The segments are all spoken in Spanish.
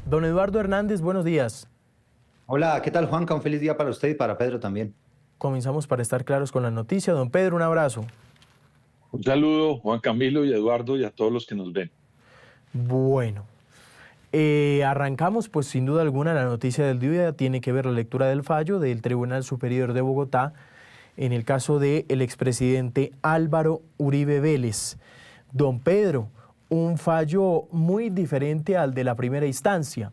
Don Eduardo Hernández, buenos días. Hola, ¿qué tal, Juanca? Un feliz día para usted y para Pedro también. Comenzamos para estar claros con la noticia. Don Pedro, un abrazo. Un saludo, Juan Camilo y Eduardo, y a todos los que nos ven. Bueno, arrancamos, pues sin duda alguna, la noticia del día tiene que ver la lectura del fallo del Tribunal Superior de Bogotá en el caso del expresidente Álvaro Uribe Vélez. Don Pedro, un fallo muy diferente al de la primera instancia.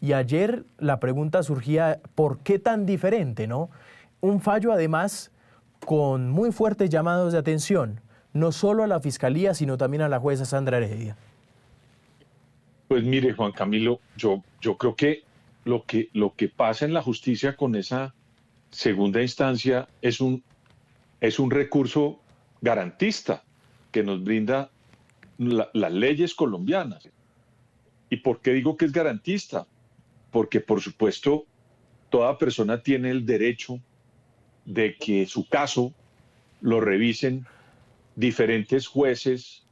Y ayer la pregunta surgía, ¿por qué tan diferente, no? Un fallo además con muy fuertes llamados de atención, no solo a la Fiscalía, sino también a la jueza Sandra Heredia. Pues mire, Juan Camilo, yo creo que lo que pasa en la justicia con esa segunda instancia es un recurso garantista que nos brinda las leyes colombianas. ¿Y por qué digo que es garantista? Porque, por supuesto, toda persona tiene el derecho de que su caso lo revisen diferentes jueces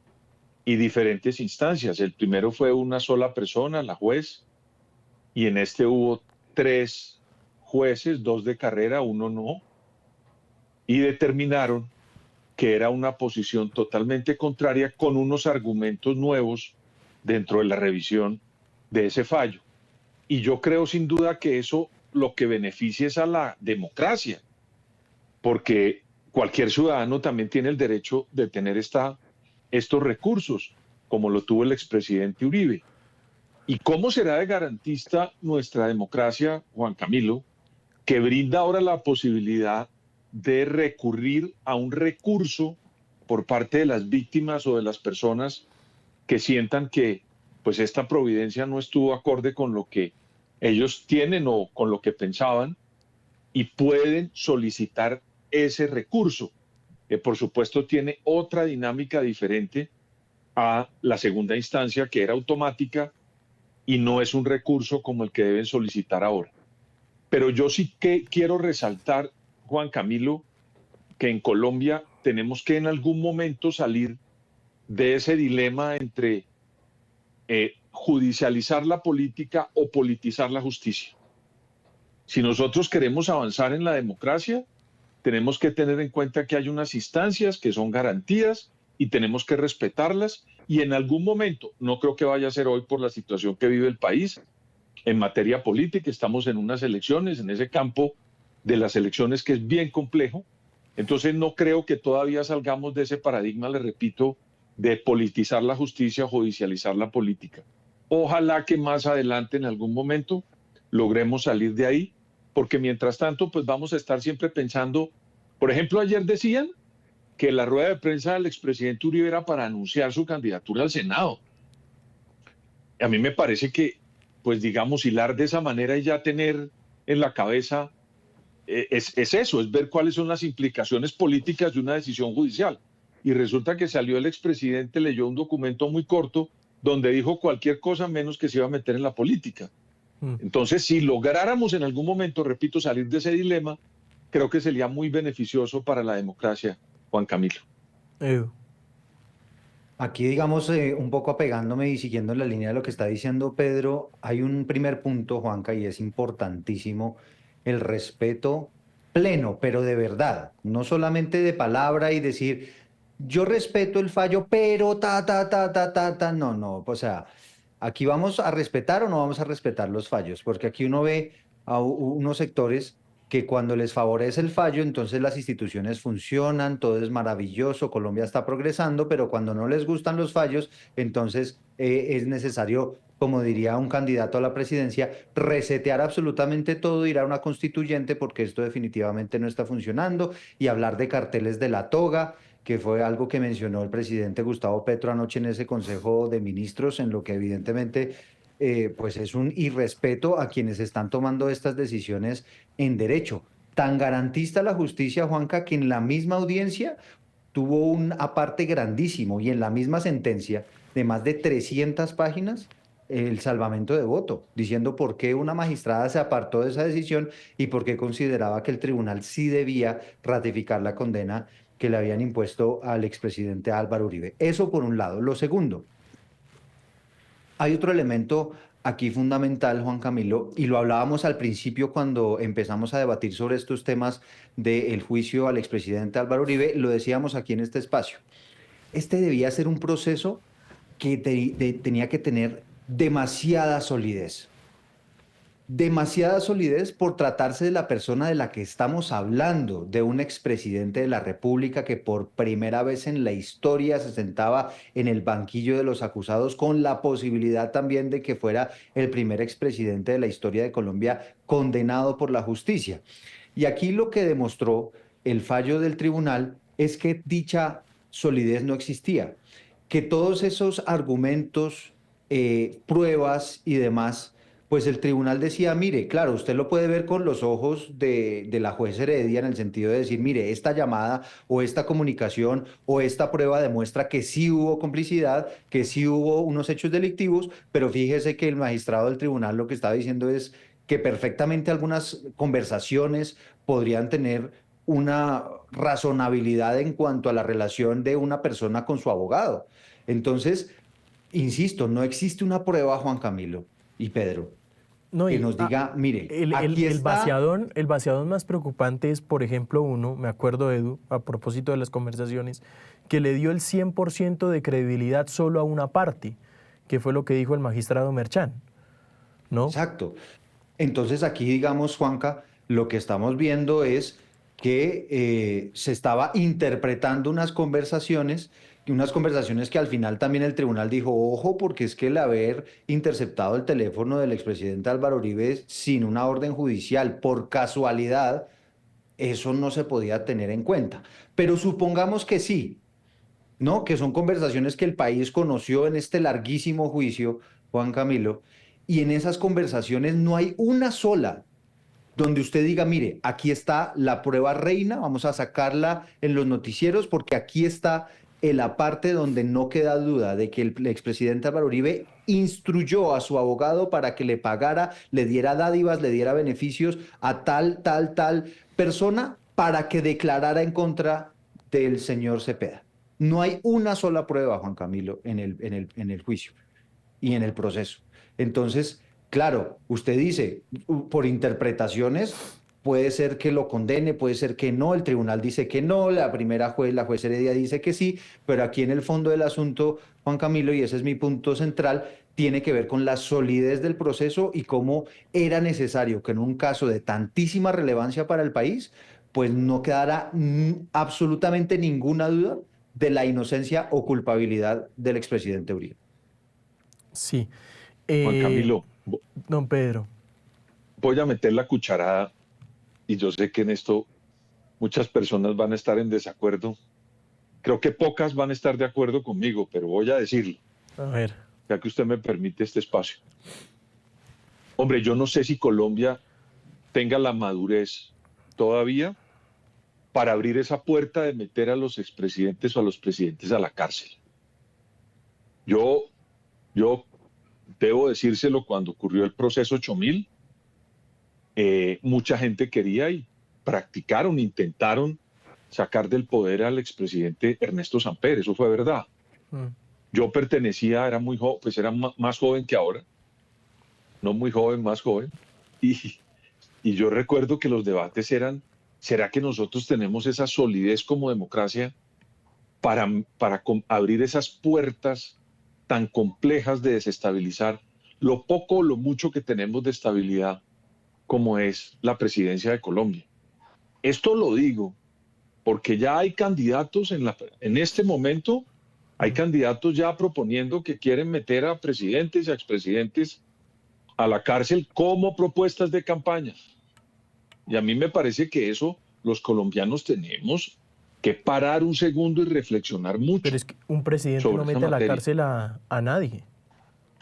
y diferentes instancias. El primero fue una sola persona, la juez, y en este hubo 3 jueces, 2 de carrera, 1 no, y determinaron que era una posición totalmente contraria con unos argumentos nuevos dentro de la revisión de ese fallo. Y yo creo sin duda que eso lo que beneficia es a la democracia, porque cualquier ciudadano también tiene el derecho de tener estos recursos, como lo tuvo el expresidente Uribe. ¿Y cómo será de garantista nuestra democracia, Juan Camilo, que brinda ahora la posibilidad de recurrir a un recurso por parte de las víctimas o de las personas que sientan que pues esta providencia no estuvo acorde con lo que ellos tienen o con lo que pensaban, y pueden solicitar ese recurso, que por supuesto tiene otra dinámica diferente a la segunda instancia, que era automática y no es un recurso como el que deben solicitar ahora? Pero yo sí que quiero resaltar, Juan Camilo, que en Colombia tenemos que en algún momento salir de ese dilema entre judicializar la política o politizar la justicia. Si nosotros queremos avanzar en la democracia, tenemos que tener en cuenta que hay unas instancias que son garantías y tenemos que respetarlas, y en algún momento, no creo que vaya a ser hoy por la situación que vive el país en materia política, estamos en unas elecciones, en ese campo de las elecciones que es bien complejo, entonces no creo que todavía salgamos de ese paradigma, le repito, de politizar la justicia, judicializar la política. Ojalá que más adelante, en algún momento, logremos salir de ahí, porque mientras tanto, pues vamos a estar siempre pensando, por ejemplo, ayer decían que la rueda de prensa del expresidente Uribe era para anunciar su candidatura al Senado. A mí me parece que, pues digamos, hilar de esa manera y ya tener en la cabeza es eso, es ver cuáles son las implicaciones políticas de una decisión judicial. Y resulta que salió el expresidente, leyó un documento muy corto donde dijo cualquier cosa menos que se iba a meter en la política. Entonces, si lográramos en algún momento, repito, salir de ese dilema, creo que sería muy beneficioso para la democracia, Juan Camilo. Aquí, digamos, un poco apegándome y siguiendo en la línea de lo que está diciendo Pedro, hay un primer punto, Juanca, y es importantísimo, el respeto pleno, pero de verdad, no solamente de palabra y decir, yo respeto el fallo, pero no, no, o sea, aquí vamos a respetar o no vamos a respetar los fallos, porque aquí uno ve a unos sectores que cuando les favorece el fallo, entonces las instituciones funcionan, todo es maravilloso, Colombia está progresando, pero cuando no les gustan los fallos, entonces es necesario, como diría un candidato a la presidencia, resetear absolutamente todo, ir a una constituyente porque esto definitivamente no está funcionando, y hablar de carteles de la toga, que fue algo que mencionó el presidente Gustavo Petro anoche en ese Consejo de Ministros, en lo que evidentemente pues es un irrespeto a quienes están tomando estas decisiones en derecho. Tan garantista la justicia, Juanca, que en la misma audiencia tuvo un aparte grandísimo y en la misma sentencia de más de 300 páginas el salvamento de voto, diciendo por qué una magistrada se apartó de esa decisión y por qué consideraba que el tribunal sí debía ratificar la condena que le habían impuesto al expresidente Álvaro Uribe. Eso por un lado. Lo segundo, hay otro elemento aquí fundamental, Juan Camilo, y lo hablábamos al principio cuando empezamos a debatir sobre estos temas del juicio al expresidente Álvaro Uribe, lo decíamos aquí en este espacio. Este debía ser un proceso que tenía que tener demasiada solidez por tratarse de la persona de la que estamos hablando, de un expresidente de la República que por primera vez en la historia se sentaba en el banquillo de los acusados, con la posibilidad también de que fuera el primer expresidente de la historia de Colombia condenado por la justicia. Y aquí lo que demostró el fallo del tribunal es que dicha solidez no existía, que todos esos argumentos, pruebas y demás, pues el tribunal decía, mire, claro, usted lo puede ver con los ojos de la juez Heredia en el sentido de decir, mire, esta llamada o esta comunicación o esta prueba demuestra que sí hubo complicidad, que sí hubo unos hechos delictivos, pero fíjese que el magistrado del tribunal lo que está diciendo es que perfectamente algunas conversaciones podrían tener una razonabilidad en cuanto a la relación de una persona con su abogado. Entonces, insisto, no existe una prueba, Juan Camilo y Pedro, No, que y nos diga, mire, aquí está. el vaciadón más preocupante es, por ejemplo, uno, me acuerdo, Edu, a propósito de las conversaciones, que le dio el 100% de credibilidad solo a una parte, que fue lo que dijo el magistrado Merchán, ¿no? Exacto. Entonces aquí, digamos, Juanca, lo que estamos viendo es que se estaba interpretando unas conversaciones que al final también el tribunal dijo, ojo, porque es que el haber interceptado el teléfono del expresidente Álvaro Uribe sin una orden judicial, por casualidad, eso no se podía tener en cuenta. Pero supongamos que sí, ¿no? Que son conversaciones que el país conoció en este larguísimo juicio, Juan Camilo, y en esas conversaciones no hay una sola donde usted diga, mire, aquí está la prueba reina, vamos a sacarla en los noticieros porque aquí está en la parte donde no queda duda de que el expresidente Álvaro Uribe instruyó a su abogado para que le pagara, le diera dádivas, le diera beneficios a tal persona para que declarara en contra del señor Cepeda. No hay una sola prueba, Juan Camilo, en el juicio y en el proceso. Entonces, claro, usted dice, por interpretaciones, puede ser que lo condene, puede ser que no, el tribunal dice que no, la juez Heredia dice que sí, pero aquí en el fondo del asunto, Juan Camilo, y ese es mi punto central, tiene que ver con la solidez del proceso y cómo era necesario que en un caso de tantísima relevancia para el país, pues no quedara absolutamente ninguna duda de la inocencia o culpabilidad del expresidente Uribe. Sí. Juan Camilo, Don Pedro. voy a meter la cucharada y yo sé que en esto muchas personas van a estar en desacuerdo. Creo que pocas van a estar de acuerdo conmigo, pero voy a decirlo, A ver. ya que usted me permite este espacio. Hombre, yo no sé si Colombia tenga la madurez todavía para abrir esa puerta de meter a los expresidentes o a los presidentes a la cárcel. Yo debo decírselo, cuando ocurrió el proceso 8000, mucha gente quería y practicaron, intentaron sacar del poder al expresidente Ernesto Samper, eso fue verdad. Yo pertenecía, era muy joven, pues era más joven que ahora, no muy joven, más joven, y yo recuerdo que los debates eran, ¿será que nosotros tenemos esa solidez como democracia para abrir esas puertas tan complejas de desestabilizar lo poco o lo mucho que tenemos de estabilidad como es la presidencia de Colombia? Esto lo digo porque ya hay candidatos en este momento, hay candidatos ya proponiendo que quieren meter a presidentes y a expresidentes a la cárcel como propuestas de campaña. Y a mí me parece que eso los colombianos tenemos que parar un segundo y reflexionar mucho. Pero es que un presidente no mete a la cárcel a nadie.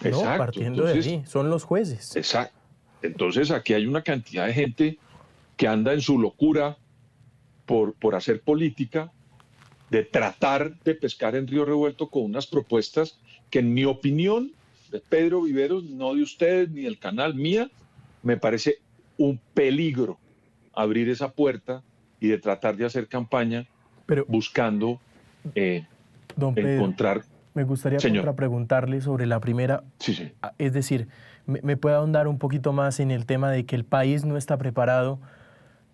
Exacto. ¿No? Partiendo de allí, son los jueces. Exacto. Entonces aquí hay una cantidad de gente que anda en su locura por hacer política, de tratar de pescar en río revuelto con unas propuestas que, en mi opinión, de Pedro Viveros, no de ustedes ni del canal, mía, me parece un peligro abrir esa puerta y de tratar de hacer campaña, pero buscando don Pedro, encontrar Me gustaría Señor. contrapreguntarle sobre la primera. Sí, sí. Es decir, ¿me puede ahondar un poquito más en el tema de que el país no está preparado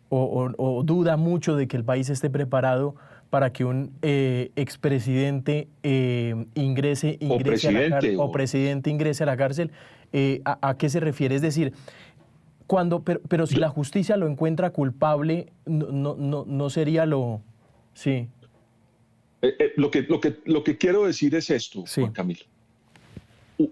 o duda mucho de que el país esté preparado para que un expresidente ingrese a la presidente, o presidente ingrese a la cárcel? ¿A qué se refiere? Es decir, pero si la justicia lo encuentra culpable, no sería lo... Sí, Lo que quiero decir es esto, sí. Juan Camilo.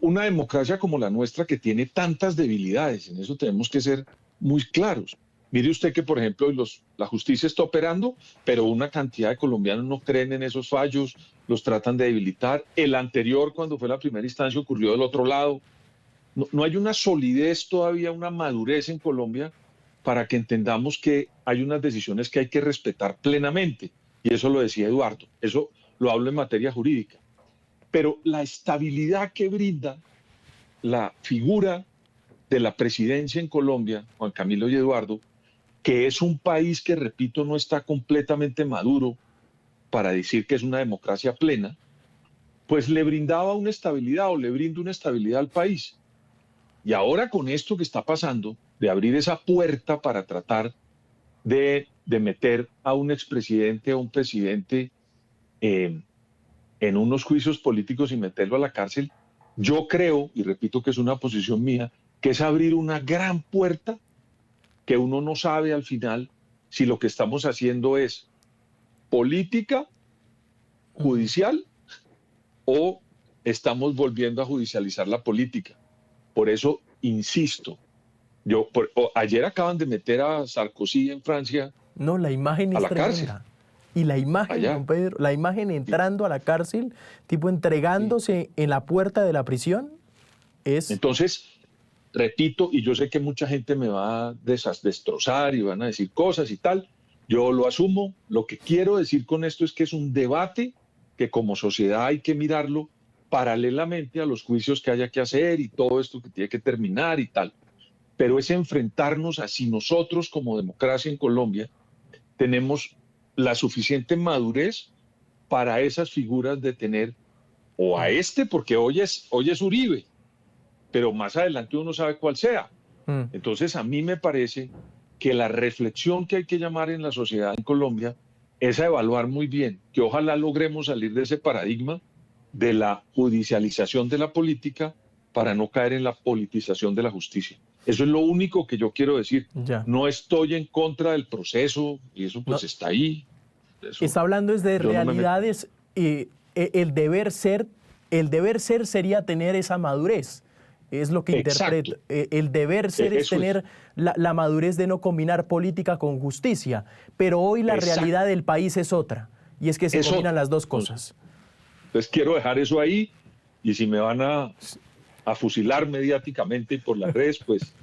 Una democracia como la nuestra que tiene tantas debilidades, en eso tenemos que ser muy claros. Mire usted que, por ejemplo, la justicia está operando, pero una cantidad de colombianos no creen en esos fallos, los tratan de debilitar. El anterior, cuando fue la primera instancia, ocurrió del otro lado. No hay una solidez todavía, una madurez en Colombia para que entendamos que hay unas decisiones que hay que respetar plenamente. Y eso lo decía Eduardo, eso lo hablo en materia jurídica. Pero la estabilidad que brinda la figura de la presidencia en Colombia, Juan Camilo y Eduardo, que es un país que, repito, no está completamente maduro para decir que es una democracia plena, pues le brindaba una estabilidad o le brinda una estabilidad al país. Y ahora con esto que está pasando, de abrir esa puerta para tratar de meter a un expresidente o un presidente en unos juicios políticos y meterlo a la cárcel, yo creo, y repito que es una posición mía, que es abrir una gran puerta que uno no sabe al final si lo que estamos haciendo es política, judicial, o estamos volviendo a judicializar la política. Por eso, insisto, ayer acaban de meter a Sarkozy en Francia. No, la imagen a es la tremenda. cárcel. Y la imagen, Allá. don Pedro, la imagen entrando a la cárcel, tipo entregándose en la puerta de la prisión, es... Entonces, repito, y yo sé que mucha gente me va a destrozar y van a decir cosas y tal, yo lo asumo. Lo que quiero decir con esto es que es un debate que como sociedad hay que mirarlo paralelamente a los juicios que haya que hacer y todo esto que tiene que terminar y tal. Pero es enfrentarnos a si nosotros como democracia en Colombia tenemos la suficiente madurez para esas figuras de tener o a porque hoy es Uribe, pero más adelante uno sabe cuál sea. Entonces a mí me parece que la reflexión que hay que llamar en la sociedad en Colombia es a evaluar muy bien, que ojalá logremos salir de ese paradigma de la judicialización de la política para no caer en la politización de la justicia. Eso es lo único que yo quiero decir. Ya. No estoy en contra del proceso y eso pues está ahí. Eso, está hablando es de realidades. El deber ser sería tener esa madurez. Es lo que interpreto. El deber ser es tener la madurez de no combinar política con justicia. Pero hoy la realidad del país es otra. Y es que se combinan las dos cosas. Entonces quiero dejar eso ahí. Y si me van a fusilar mediáticamente y por las redes, pues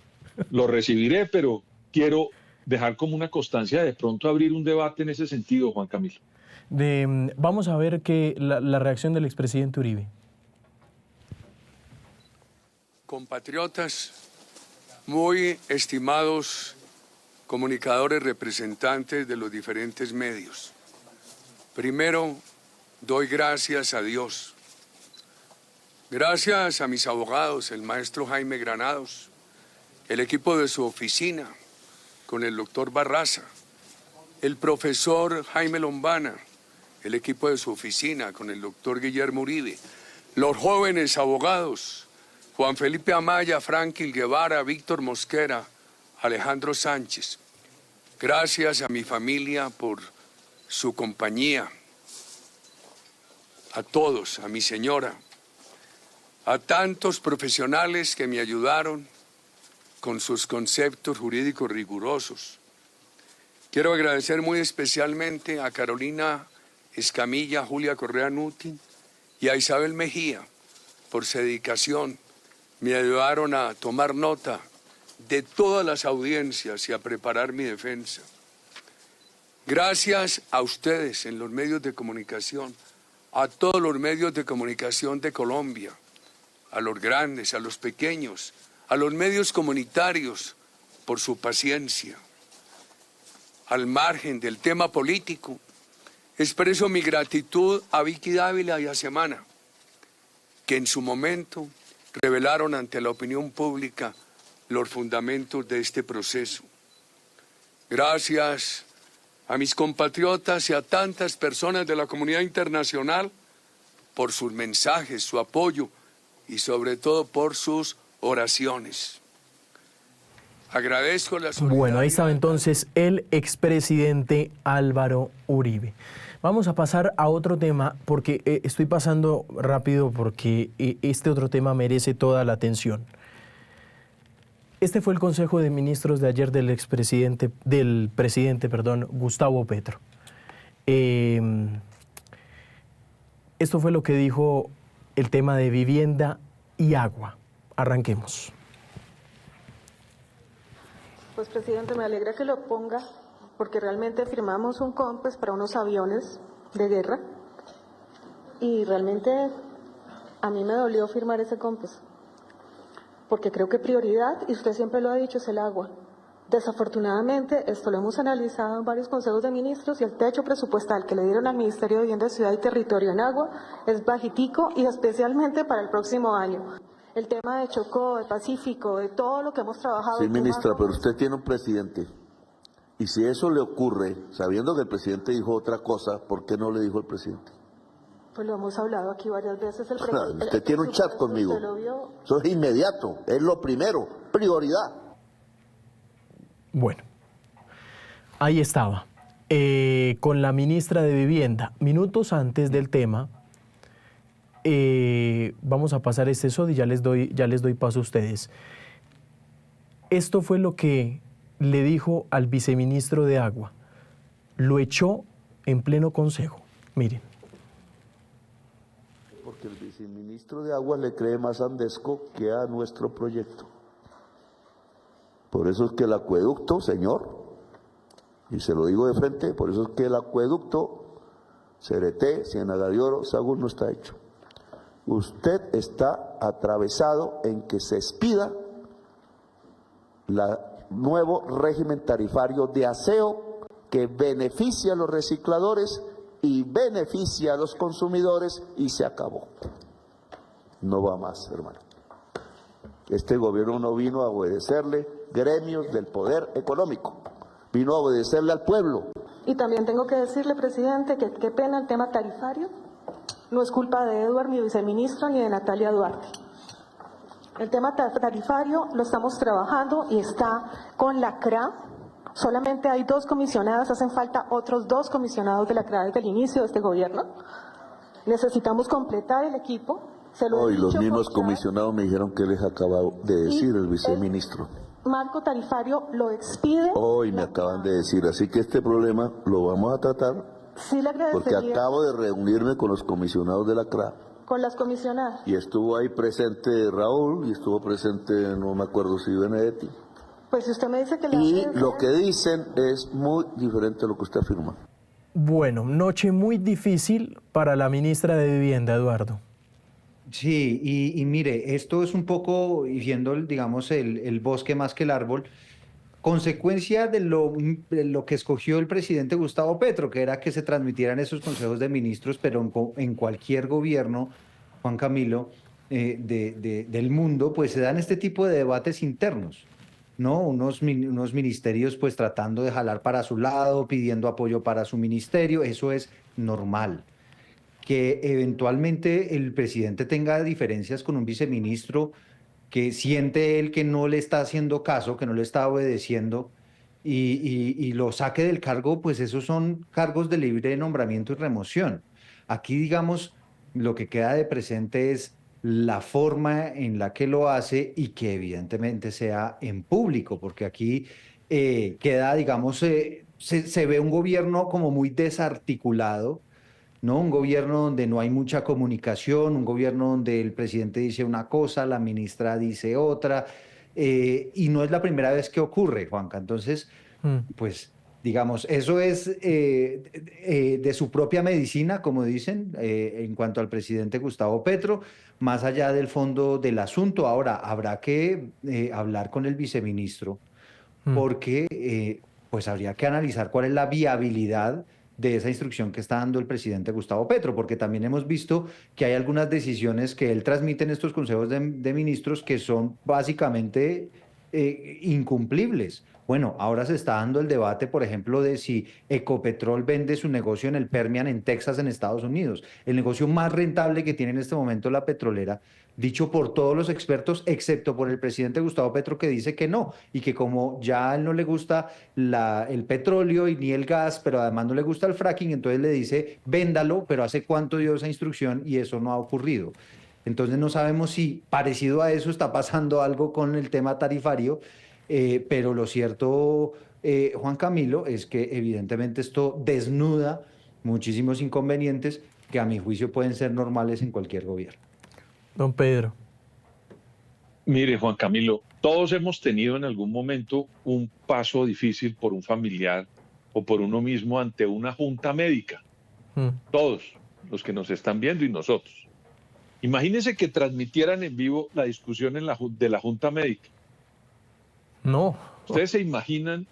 lo recibiré. Pero quiero dejar como una constancia de pronto abrir un debate en ese sentido, Juan Camilo. Vamos a ver la reacción del expresidente Uribe. Compatriotas, muy estimados comunicadores representantes de los diferentes medios. Primero, doy gracias a Dios. Gracias a mis abogados, el maestro Jaime Granados, el equipo de su oficina, con el doctor Barraza, el profesor Jaime Lombana, el equipo de su oficina, con el doctor Guillermo Uribe, los jóvenes abogados, Juan Felipe Amaya, Franklin Guevara, Víctor Mosquera, Alejandro Sánchez. Gracias a mi familia por su compañía, a todos, a mi señora, a tantos profesionales que me ayudaron con sus conceptos jurídicos rigurosos. Quiero agradecer muy especialmente a Carolina Escamilla, Julia Correa Nutin y a Isabel Mejía por su dedicación. Me ayudaron a tomar nota de todas las audiencias y a preparar mi defensa. Gracias a ustedes en los medios de comunicación, a todos los medios de comunicación de Colombia, a los grandes, a los pequeños, a los medios comunitarios, por su paciencia. Al margen del tema político, expreso mi gratitud a Vicky Dávila y a Semana, que en su momento revelaron ante la opinión pública los fundamentos de este proceso. Gracias a mis compatriotas y a tantas personas de la comunidad internacional por sus mensajes, su apoyo y sobre todo por sus oraciones. Agradezco la solidaridad. Bueno, ahí estaba entonces el expresidente Álvaro Uribe. Vamos a pasar a otro tema, porque estoy pasando rápido porque este otro tema merece toda la atención. Este fue el Consejo de Ministros de ayer del presidente Gustavo Petro. Esto fue lo que dijo el tema de vivienda y agua. Arranquemos. Pues, presidente, me alegra que lo ponga, porque realmente firmamos un COMPES para unos aviones de guerra y realmente a mí me dolió firmar ese COMPES, porque creo que prioridad, y usted siempre lo ha dicho, es el agua. Desafortunadamente, esto lo hemos analizado en varios consejos de ministros y el techo presupuestal que le dieron al Ministerio de Vivienda, Ciudad y Territorio en agua es bajitico, y especialmente para el próximo año. El tema de Chocó, de Pacífico, de todo lo que hemos trabajado. Sí, ministra, pero usted tiene un presidente. Y si eso le ocurre, sabiendo que el presidente dijo otra cosa, ¿por qué no le dijo el presidente? Pues lo hemos hablado aquí varias veces. Usted tiene un chat conmigo. ¿Usted lo vio? Eso es inmediato, es lo primero, prioridad. Bueno, ahí estaba, con la ministra de Vivienda. Minutos antes del tema, vamos a pasar este SOD y ya les doy paso a ustedes. Esto fue lo que le dijo al viceministro de Agua. Lo echó en pleno consejo. Miren. Porque el viceministro de Agua le cree más a Andesco que a nuestro proyecto. Por eso es que el acueducto, señor, y se lo digo de frente, por eso es que el acueducto, Cereté, Ciénaga de Oro, Sagún no está hecho. Usted está atravesado en que se expida el nuevo régimen tarifario de aseo que beneficia a los recicladores y beneficia a los consumidores, y se acabó. No va más, hermano. Este gobierno no vino a obedecerle gremios del poder económico, vino a obedecerle al pueblo. Y también tengo que decirle, presidente, que qué pena el tema tarifario. No es culpa de Eduard, mi viceministro, ni de Natalia Duarte. El tema tarifario lo estamos trabajando y está con la CRA. Solamente hay 2 comisionadas, hacen falta otros 2 comisionados de la CRA desde el inicio de este gobierno. Necesitamos completar el equipo. Hoy los mismos comisionados me dijeron que les acaba de decir el viceministro. Marco tarifario lo expide. Hoy me acaban de decir, así que este problema lo vamos a tratar, Sí, le agradecería. porque acabo de reunirme con los comisionados de la CRA. Con las comisionadas. Y estuvo ahí presente Raúl, y estuvo presente, no me acuerdo si Benedetti. Pues si usted me dice que la Y lo que dicen es muy diferente a lo que usted afirma. Bueno, noche muy difícil para la ministra de Vivienda, Eduardo. Sí, y mire, esto es un poco, y viendo, digamos, el bosque más que el árbol, consecuencia de lo que escogió el presidente Gustavo Petro, que era que se transmitieran esos consejos de ministros, pero en cualquier gobierno, Juan Camilo, del mundo, pues se dan este tipo de debates internos, ¿no? Unos ministerios pues tratando de jalar para su lado, pidiendo apoyo para su ministerio, eso es normal. Que eventualmente el presidente tenga diferencias con un viceministro, que siente él que no le está haciendo caso, que no le está obedeciendo, y lo saque del cargo, pues esos son cargos de libre nombramiento y remoción. Aquí, digamos, lo que queda de presente es la forma en la que lo hace, y que evidentemente sea en público, porque aquí queda, digamos, se ve un gobierno como muy desarticulado, ¿no? Un gobierno donde no hay mucha comunicación, un gobierno donde el presidente dice una cosa, la ministra dice otra, y no es la primera vez que ocurre, Juanca. Entonces, pues, digamos, eso es de su propia medicina, como dicen, en cuanto al presidente Gustavo Petro, más allá del fondo del asunto. Ahora, habrá que hablar con el viceministro, porque pues habría que analizar cuál es la viabilidad de esa instrucción que está dando el presidente Gustavo Petro, porque también hemos visto que hay algunas decisiones que él transmite en estos consejos de ministros que son básicamente incumplibles. Bueno, ahora se está dando el debate, por ejemplo, de si Ecopetrol vende su negocio en el Permian, en Texas, en Estados Unidos, el negocio más rentable que tiene en este momento la petrolera, dicho por todos los expertos, excepto por el presidente Gustavo Petro, que dice que no, y que como ya a él no le gusta el petróleo y ni el gas, pero además no le gusta el fracking, entonces le dice, véndalo, pero ¿hace cuánto dio esa instrucción? Y eso no ha ocurrido. Entonces no sabemos si parecido a eso está pasando algo con el tema tarifario, pero lo cierto, Juan Camilo, es que evidentemente esto desnuda muchísimos inconvenientes que a mi juicio pueden ser normales en cualquier gobierno. Don Pedro. Mire, Juan Camilo, todos hemos tenido en algún momento un paso difícil por un familiar o por uno mismo ante una junta médica. Todos los que nos están viendo y nosotros. Imagínense que transmitieran en vivo la discusión de la junta médica. No. Ustedes se imaginan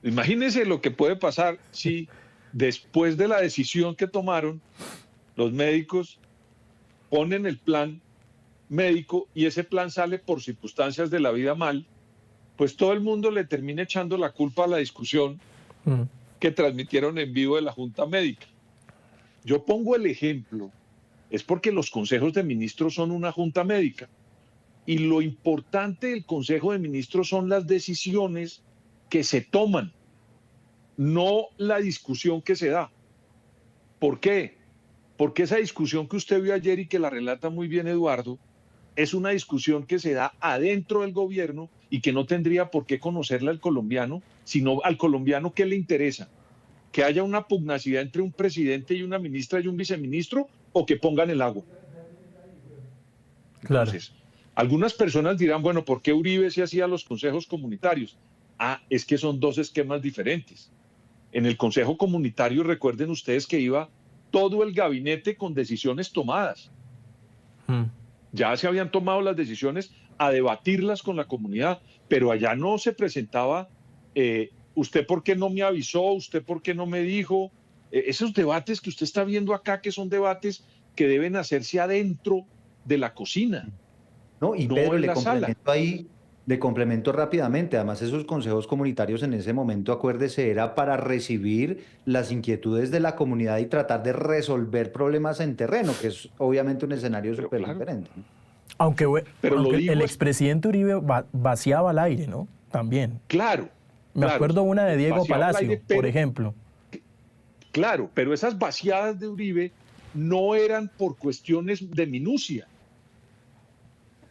imagínense lo que puede pasar si después de la decisión que tomaron, los médicos ponen el plan médico y ese plan sale por circunstancias de la vida mal, pues todo el mundo le termina echando la culpa a la discusión que transmitieron en vivo de la junta médica. Yo pongo el ejemplo, es porque los consejos de ministros son una junta médica. Y lo importante del Consejo de Ministros son las decisiones que se toman, no la discusión que se da. ¿Por qué? Porque esa discusión que usted vio ayer y que la relata muy bien Eduardo, es una discusión que se da adentro del gobierno y que no tendría por qué conocerla el colombiano, sino al colombiano ¿qué le interesa? ¿Que haya una pugnacidad entre un presidente y una ministra y un viceministro o que pongan el agua? Claro. Entonces, algunas personas dirán, bueno, ¿por qué Uribe se hacía los consejos comunitarios? Es que son dos esquemas diferentes. En el consejo comunitario, recuerden ustedes que iba todo el gabinete con decisiones tomadas. Ya se habían tomado las decisiones a debatirlas con la comunidad, pero allá no se presentaba, ¿usted por qué no me avisó? ¿Usted por qué no me dijo? Esos debates que usted está viendo acá, que son debates que deben hacerse adentro de la cocina. No, y no Pedro, le complemento rápidamente. Además, esos consejos comunitarios en ese momento, acuérdese, era para recibir las inquietudes de la comunidad y tratar de resolver problemas en terreno, que es obviamente un escenario súper diferente. Aunque digo, el expresidente Uribe vaciaba al aire, ¿no? También. Claro. Me acuerdo una de Diego Palacio, aire, por ejemplo. Claro, pero esas vaciadas de Uribe no eran por cuestiones de minucia.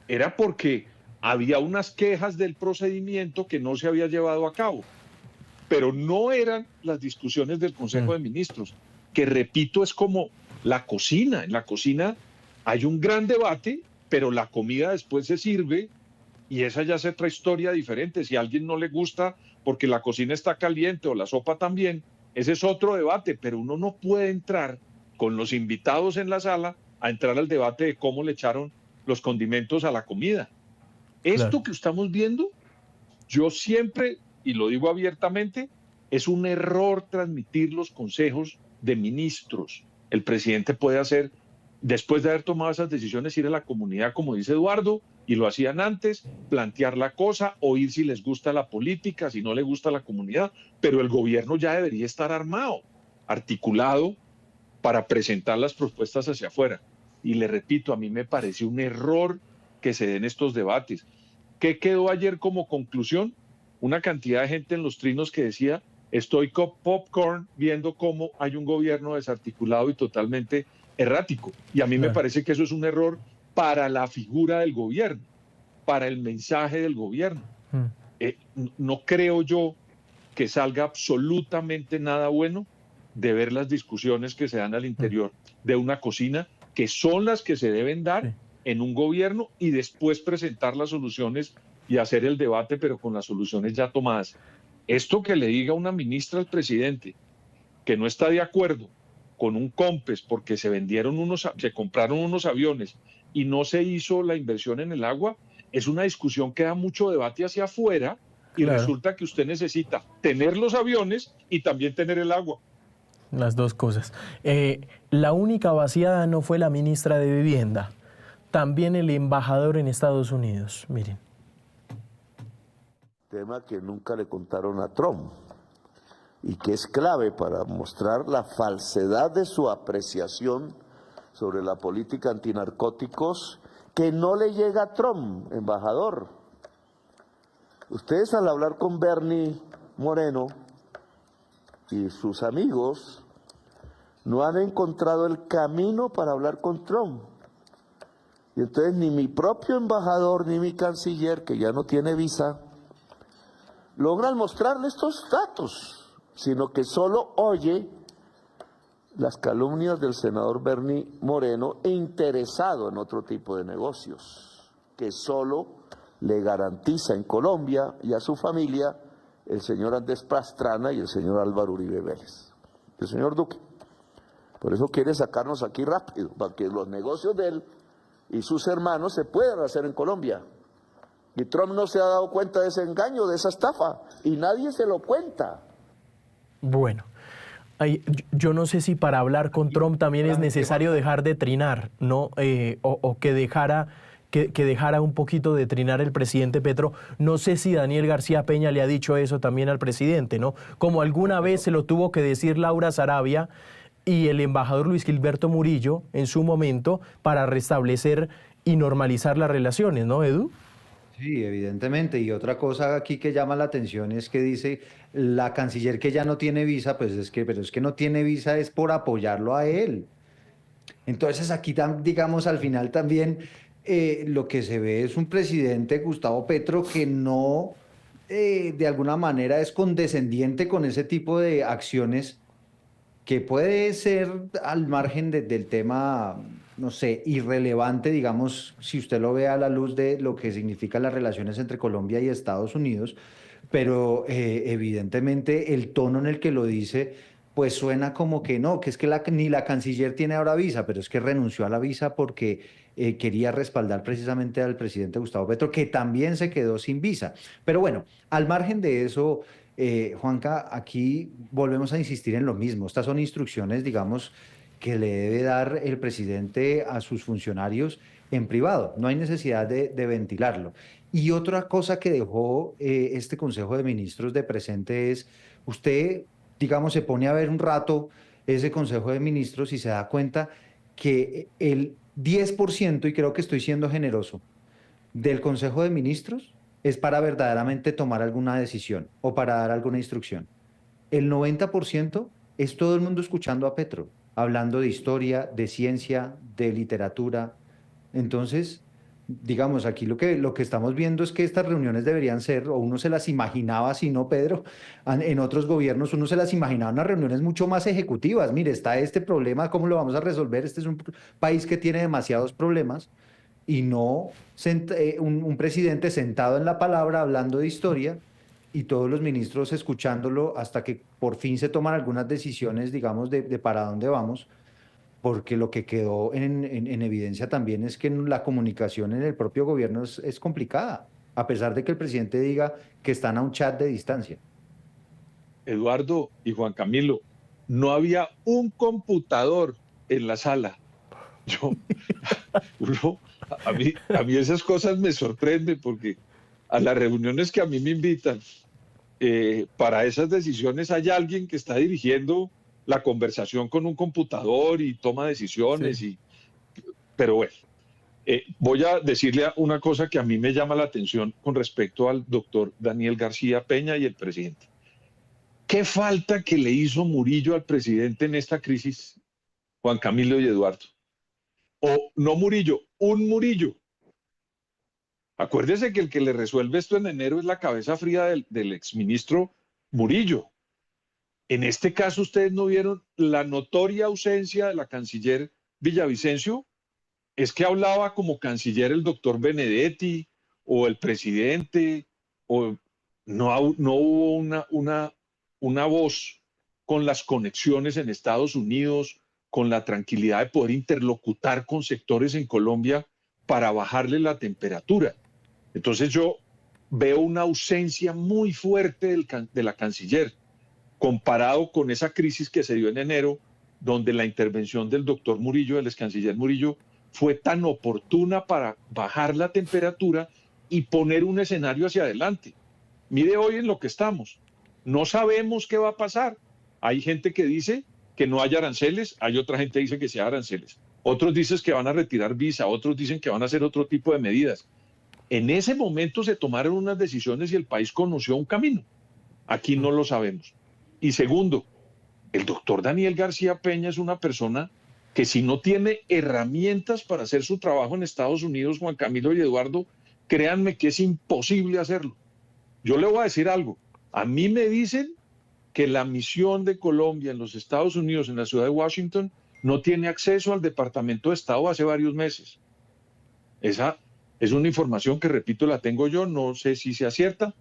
Era porque había unas quejas del procedimiento que no se había llevado a cabo, pero no eran las discusiones del Consejo de Ministros, que repito, es como la cocina. En la cocina hay un gran debate, pero la comida después se sirve y esa ya es otra historia diferente. Si a alguien no le gusta porque la cocina está caliente o la sopa también, ese es otro debate, pero uno no puede entrar con los invitados en la sala a entrar al debate de cómo le echaron los condimentos a la comida. Esto que estamos viendo, yo siempre, y lo digo abiertamente, es un error transmitir los consejos de ministros. El presidente puede hacer, después de haber tomado esas decisiones, ir a la comunidad, como dice Eduardo, y lo hacían antes, plantear la cosa, oír si les gusta la política, si no le gusta la comunidad, pero el gobierno ya debería estar armado, articulado, para presentar las propuestas hacia afuera. Y le repito, a mí me pareció un error que se den estos debates. ¿Qué quedó ayer como conclusión? Una cantidad de gente en los trinos que decía, estoy con popcorn viendo cómo hay un gobierno desarticulado y totalmente errático. Y a mí me parece que eso es un error para la figura del gobierno, para el mensaje del gobierno. No creo yo que salga absolutamente nada bueno de ver las discusiones que se dan al interior de una cocina, que son las que se deben dar en un gobierno y después presentar las soluciones y hacer el debate, pero con las soluciones ya tomadas. Esto que le diga una ministra al presidente que no está de acuerdo con un COMPES porque se compraron unos aviones y no se hizo la inversión en el agua, es una discusión que da mucho debate hacia afuera, y Claro. resulta que usted necesita tener los aviones y también tener el agua. Las dos cosas. La única vaciada no fue la ministra de Vivienda, también el embajador en Estados Unidos. Miren. Tema que nunca le contaron a Trump y que es clave para mostrar la falsedad de su apreciación sobre la política antinarcóticos que no le llega a Trump, embajador. Ustedes al hablar con Bernie Moreno y sus amigos no han encontrado el camino para hablar con Trump. Y entonces ni mi propio embajador ni mi canciller, que ya no tiene visa, logran mostrarle estos datos, sino que solo oye las calumnias del senador Bernie Moreno interesado en otro tipo de negocios, que solo le garantiza en Colombia y a su familia el señor Andrés Pastrana y el señor Álvaro Uribe Vélez, el señor Duque. Por eso quiere sacarnos aquí rápido, para que los negocios de él y sus hermanos se puedan hacer en Colombia. Y Trump no se ha dado cuenta de ese engaño, de esa estafa, y nadie se lo cuenta. Bueno, yo no sé si para hablar con Trump también es necesario dejar de trinar, ¿no? O que dejara un poquito de trinar el presidente Petro. No sé si Daniel García Peña le ha dicho eso también al presidente, ¿no? Como alguna vez se lo tuvo que decir Laura Sarabia y el embajador Luis Gilberto Murillo en su momento para restablecer y normalizar las relaciones, ¿no, Edu? Sí, evidentemente. Y otra cosa aquí que llama la atención es que dice la canciller que ya no tiene visa, pero es que no tiene visa es por apoyarlo a él. Entonces aquí, digamos, al final también lo que se ve es un presidente, Gustavo Petro, que no, de alguna manera es condescendiente con ese tipo de acciones que puede ser al margen del tema, no sé, irrelevante, digamos, si usted lo ve a la luz de lo que significan las relaciones entre Colombia y Estados Unidos, pero evidentemente el tono en el que lo dice, pues suena como que no, que es que ni la canciller tiene ahora visa, pero es que renunció a la visa porque quería respaldar precisamente al presidente Gustavo Petro, que también se quedó sin visa. Pero bueno, al margen de eso, Juanca, aquí volvemos a insistir en lo mismo. Estas son instrucciones, digamos, que le debe dar el presidente a sus funcionarios en privado. No hay necesidad de ventilarlo. Y otra cosa que dejó este Consejo de Ministros de presente es, usted, digamos, se pone a ver un rato ese Consejo de Ministros y se da cuenta que el 10%, y creo que estoy siendo generoso, del Consejo de Ministros es para verdaderamente tomar alguna decisión o para dar alguna instrucción. El 90% es todo el mundo escuchando a Petro, hablando de historia, de ciencia, de literatura. Entonces, digamos, aquí lo que estamos viendo es que estas reuniones deberían ser, o uno se las imaginaba así, ¿no, Pedro? En otros gobiernos uno se las imaginaba unas reuniones mucho más ejecutivas. Mire, está este problema, ¿cómo lo vamos a resolver? Este es un país que tiene demasiados problemas y no un presidente sentado en la palabra hablando de historia y todos los ministros escuchándolo hasta que por fin se toman algunas decisiones, digamos, de para dónde vamos, porque lo que quedó en evidencia también es que la comunicación en el propio gobierno es complicada, a pesar de que el presidente diga que están a un chat de distancia. Eduardo y Juan Camilo, no había un computador en la sala. A mí esas cosas me sorprenden porque a las reuniones que a mí me invitan, para esas decisiones hay alguien que está dirigiendo la conversación con un computador y toma decisiones. Sí. Pero bueno, voy a decirle una cosa que a mí me llama la atención con respecto al doctor Daniel García Peña y el presidente. ¿Qué falta que le hizo Murillo al presidente en esta crisis, Juan Camilo y Eduardo? O no Murillo, un Murillo. Acuérdese que el que le resuelve esto en enero es la cabeza fría del exministro Murillo. En este caso, ¿ustedes no vieron la notoria ausencia de la canciller Villavicencio? Es que hablaba como canciller el doctor Benedetti o el presidente, o no hubo una voz con las conexiones en Estados Unidos, con la tranquilidad de poder interlocutar con sectores en Colombia para bajarle la temperatura. Entonces yo veo una ausencia muy fuerte de la canciller, comparado con esa crisis que se dio en enero, donde la intervención del doctor Murillo, del ex canciller Murillo, fue tan oportuna para bajar la temperatura y poner un escenario hacia adelante. Mire hoy en lo que estamos. No sabemos qué va a pasar. Hay gente que dice que no haya aranceles, hay otra gente que dice que sí hay aranceles. Otros dicen que van a retirar visa, otros dicen que van a hacer otro tipo de medidas. En ese momento se tomaron unas decisiones y el país conoció un camino. Aquí no lo sabemos. Y segundo, el doctor Daniel García Peña es una persona que si no tiene herramientas para hacer su trabajo en Estados Unidos, Juan Camilo y Eduardo, créanme que es imposible hacerlo. Yo le voy a decir algo. A mí me dicen que la misión de Colombia en los Estados Unidos, en la ciudad de Washington, no tiene acceso al Departamento de Estado hace varios meses. Esa es una información que, repito, la tengo yo, no sé si sea cierta,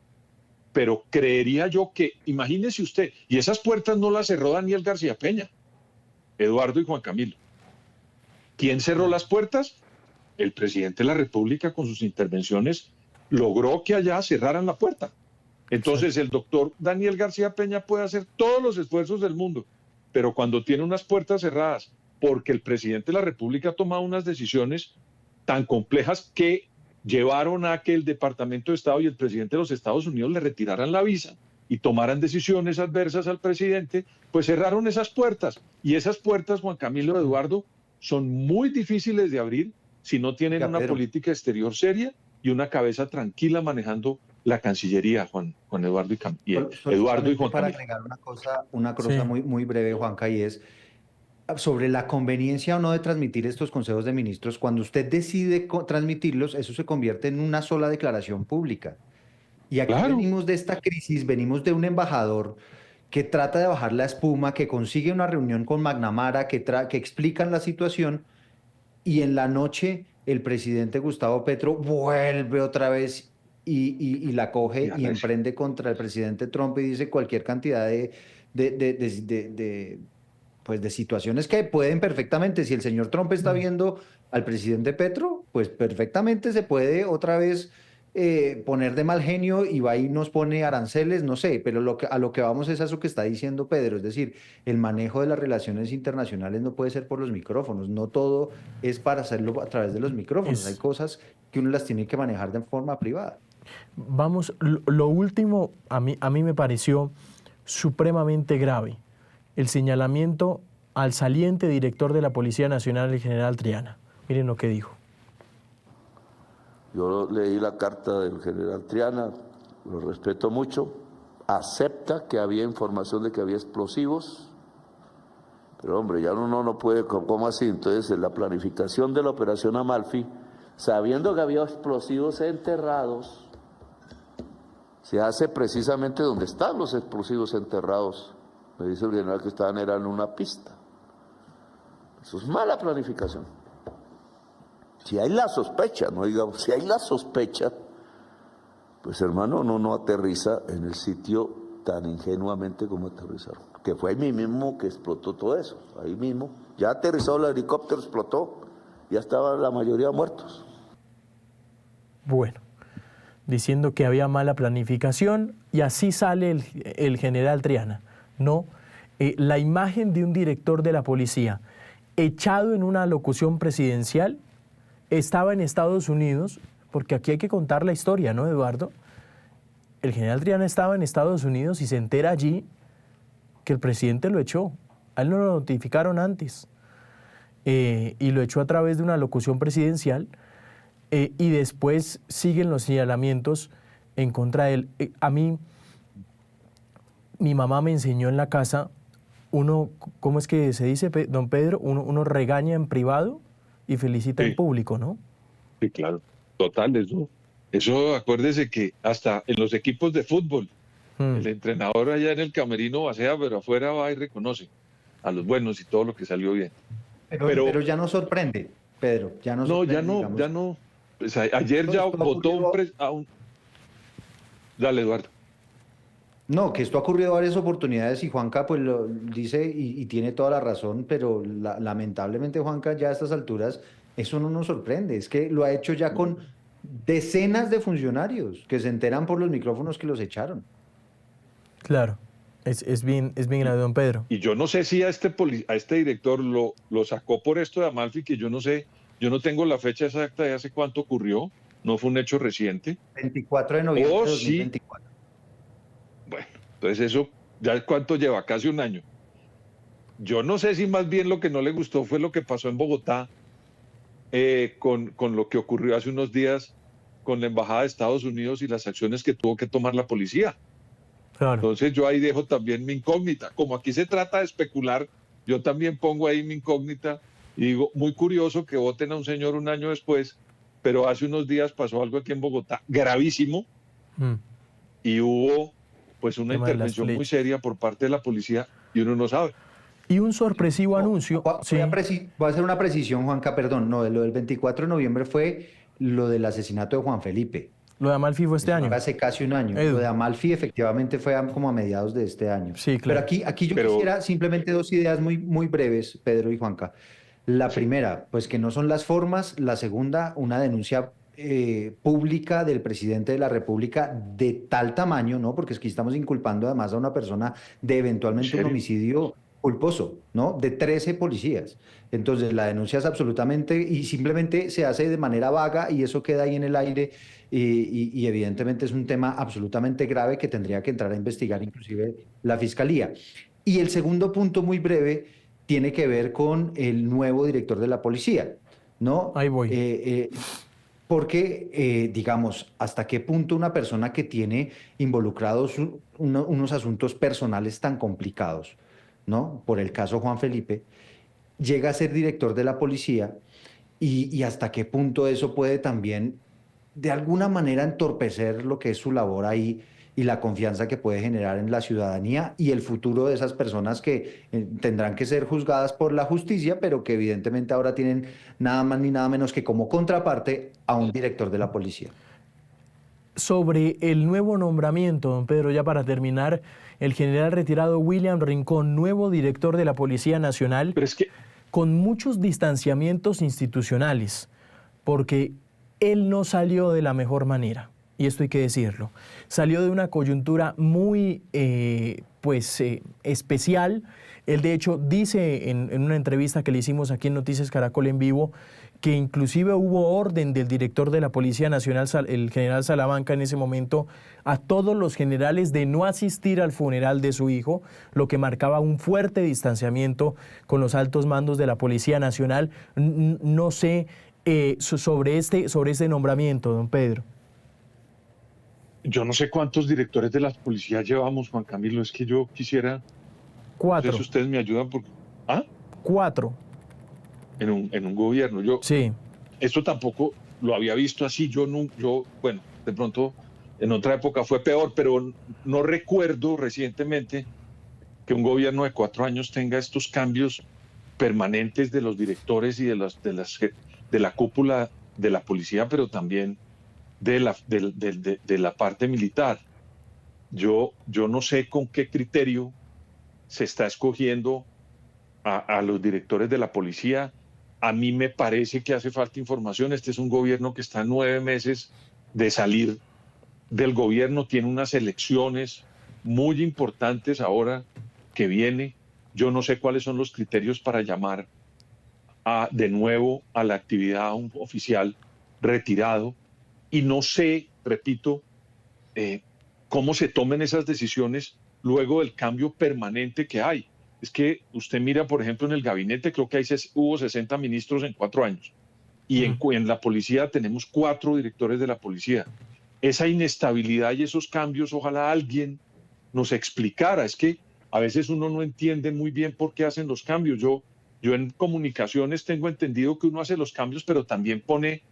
pero creería yo que, imagínese usted, y esas puertas no las cerró Daniel García Peña, Eduardo y Juan Camilo. ¿Quién cerró las puertas? El presidente de la República, con sus intervenciones, logró que allá cerraran la puerta. Entonces, el doctor Daniel García Peña puede hacer todos los esfuerzos del mundo, pero cuando tiene unas puertas cerradas, porque el presidente de la República ha tomado unas decisiones tan complejas que llevaron a que el Departamento de Estado y el presidente de los Estados Unidos le retiraran la visa y tomaran decisiones adversas al presidente, pues cerraron esas puertas. Y esas puertas, Juan Camilo, Eduardo, son muy difíciles de abrir si no tienen una política exterior seria y una cabeza tranquila manejando la Cancillería, Juan Eduardo y Eduardo y Juan para Camilo. agregar una cosa Sí. muy breve, Juanca, y es sobre la conveniencia o no de transmitir estos consejos de ministros. Cuando usted decide transmitirlos, eso se convierte en una sola declaración pública. Y aquí Claro. venimos de esta crisis, venimos de un embajador que trata de bajar la espuma, que consigue una reunión con McNamara, que explican la situación, y en la noche el presidente Gustavo Petro vuelve otra vez y la coge y emprende contra el presidente Trump y dice cualquier cantidad pues de situaciones que pueden perfectamente, si el señor Trump está viendo al presidente Petro, pues perfectamente se puede otra vez poner de mal genio y va y nos pone aranceles, no sé, pero a lo que vamos es a eso que está diciendo Pedro, es decir, el manejo de las relaciones internacionales no puede ser por los micrófonos, no todo es para hacerlo a través de los micrófonos, hay cosas que uno las tiene que manejar de forma privada. Vamos, lo último a mí me pareció supremamente grave, el señalamiento al saliente director de la Policía Nacional, el general Triana. Miren lo que dijo. Yo leí la carta del general Triana, lo respeto mucho, acepta que había información de que había explosivos, pero hombre, ya uno no puede, ¿cómo así? Entonces, en la planificación de la operación Amalfi, sabiendo que había explosivos enterrados, se hace precisamente donde están los explosivos enterrados. Me dice el general que eran en una pista. Eso es mala planificación. Si hay la sospecha, no digamos, si hay la sospecha, pues hermano, uno no aterriza en el sitio tan ingenuamente como aterrizaron. Que fue ahí mismo que explotó todo eso, ahí mismo. Ya aterrizó el helicóptero, explotó, ya estaban la mayoría muertos. Bueno, diciendo que había mala planificación y así sale el general Triana, ¿no? La imagen de un director de la policía echado en una locución presidencial estaba en Estados Unidos, porque aquí hay que contar la historia, ¿no, Eduardo? El general Triana estaba en Estados Unidos y se entera allí que el presidente lo echó. A él no lo notificaron antes. Y lo echó a través de una locución presidencial. Y después siguen los señalamientos en contra de él. A mí, mi mamá me enseñó en la casa, uno, ¿cómo es que se dice, don Pedro? Uno regaña en privado y felicita en público, ¿no? Sí, claro, total, eso acuérdese que hasta en los equipos de fútbol, el entrenador allá en el camerino vacía, pero afuera va y reconoce a los buenos y todo lo que salió bien. Pero ya no sorprende, Pedro, ya no sorprende. No, ya no. Pues ayer ya votó Dale, Eduardo. No, que esto ha ocurrido varias oportunidades y Juanca pues lo dice y tiene toda la razón, pero lamentablemente Juanca ya a estas alturas eso no nos sorprende, es que lo ha hecho ya con decenas de funcionarios que se enteran por los micrófonos que los echaron. Claro, es bien grave, don Pedro. Y yo no sé si a este director lo sacó por esto de Amalfi, que yo no sé, yo no tengo la fecha exacta de hace cuánto ocurrió, no fue un hecho reciente. 24 de noviembre de Oh, 2024. sí. Bueno, entonces eso, ¿ya cuánto lleva? Casi un año. Yo no sé si más bien lo que no le gustó fue lo que pasó en Bogotá con lo que ocurrió hace unos días con la Embajada de Estados Unidos y las acciones que tuvo que tomar la policía. Claro. Entonces yo ahí dejo también mi incógnita. Como aquí se trata de especular, yo también pongo ahí mi incógnita y digo, muy curioso que voten a un señor un año después, pero hace unos días pasó algo aquí en Bogotá gravísimo y hubo pues una Tema de las intervención muy flechas. seria por parte de la policía y uno no sabe. Y un sorpresivo anuncio. Sí. Voy a hacer una precisión, Juanca, perdón. No, lo del 24 de noviembre fue lo del asesinato de Juan Felipe. Lo de Amalfi fue este Eso año. fue hace casi un año. Edu. Lo de Amalfi efectivamente fue como a mediados de este año. Sí, claro. Pero aquí yo Pero- quisiera simplemente dos ideas muy breves, Pedro y Juanca. La primera, pues que no son las formas. La segunda, una denuncia pública del presidente de la República de tal tamaño, ¿no? Porque es que estamos inculpando además a una persona de eventualmente un serio? homicidio culposo, ¿no? De 13 policías. Entonces la denuncia es absolutamente y simplemente se hace de manera vaga y eso queda ahí en el aire y evidentemente es un tema absolutamente grave que tendría que entrar a investigar inclusive la Fiscalía. Y el segundo punto muy breve tiene que ver con el nuevo director de la policía, ¿no? Ahí voy. Porque, digamos, hasta qué punto una persona que tiene involucrados unos asuntos personales tan complicados, ¿no? Por el caso Juan Felipe, llega a ser director de la policía y hasta qué punto eso puede también, de alguna manera, entorpecer lo que es su labor ahí y la confianza que puede generar en la ciudadanía y el futuro de esas personas que tendrán que ser juzgadas por la justicia, pero que evidentemente ahora tienen nada más ni nada menos que como contraparte a un director de la policía. Sobre el nuevo nombramiento, don Pedro, ya para terminar, el general retirado William Rincón, nuevo director de la Policía Nacional, Pero es que con muchos distanciamientos institucionales, porque él no salió de la mejor manera, y esto hay que decirlo. Salió de una coyuntura muy especial. Él, de hecho, dice en una entrevista que le hicimos aquí en Noticias Caracol en vivo que inclusive hubo orden del director de la Policía Nacional, el general Salamanca, en ese momento, a todos los generales de no asistir al funeral de su hijo, lo que marcaba un fuerte distanciamiento con los altos mandos de la Policía Nacional. No sé sobre este nombramiento, don Pedro. yo no sé cuántos directores de las policías llevamos, Juan Camilo, es que yo quisiera, no sé 4. si ustedes me ayudan, porque, 4. en un gobierno. Sí. Esto tampoco lo había visto así, bueno, de pronto en otra época fue peor, pero no recuerdo recientemente que un gobierno de 4 años tenga estos cambios permanentes de los directores y de la cúpula de la policía, pero también de la parte militar. Yo no sé con qué criterio se está escogiendo a los directores de la policía. A mí me parece que hace falta información. Este es un gobierno que está a 9 meses de salir del gobierno, tiene unas elecciones muy importantes ahora que viene. Yo no sé cuáles son los criterios para llamar de nuevo a la actividad a un oficial retirado y no sé, repito, cómo se tomen esas decisiones luego del cambio permanente que hay. Es que usted mira, por ejemplo, en el gabinete, creo que hubo 60 ministros en 4 años. Y en la policía tenemos 4 directores de la policía. Esa inestabilidad y esos cambios, ojalá alguien nos explicara. Es que a veces uno no entiende muy bien por qué hacen los cambios. Yo en comunicaciones tengo entendido que uno hace los cambios, pero también pone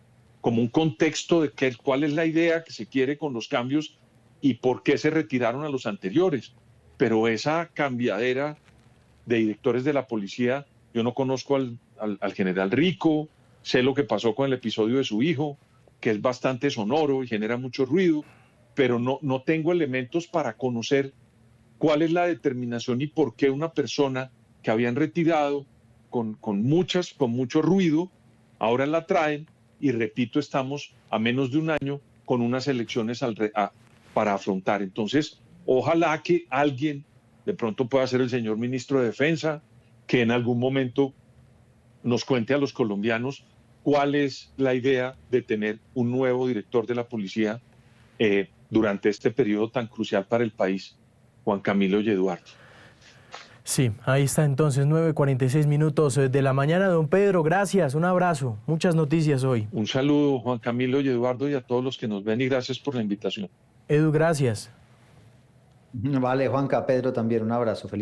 como un contexto de cuál es la idea que se quiere con los cambios y por qué se retiraron a los anteriores. Pero esa cambiadera de directores de la policía, yo no conozco al general Rico, sé lo que pasó con el episodio de su hijo, que es bastante sonoro y genera mucho ruido, pero no tengo elementos para conocer cuál es la determinación y por qué una persona que habían retirado con mucho ruido, ahora la traen y repito, estamos a menos de un año con unas elecciones para afrontar. Entonces, ojalá que alguien, de pronto pueda ser el señor ministro de Defensa, que en algún momento nos cuente a los colombianos cuál es la idea de tener un nuevo director de la policía durante este periodo tan crucial para el país, Juan Camilo y Eduardo. Sí, ahí está entonces, 9:46 de la mañana. Don Pedro, gracias, un abrazo, muchas noticias hoy. Un saludo, Juan Camilo y Eduardo, y a todos los que nos ven, y gracias por la invitación. Edu, gracias. Vale, Juanca, Pedro también, un abrazo, feliz día.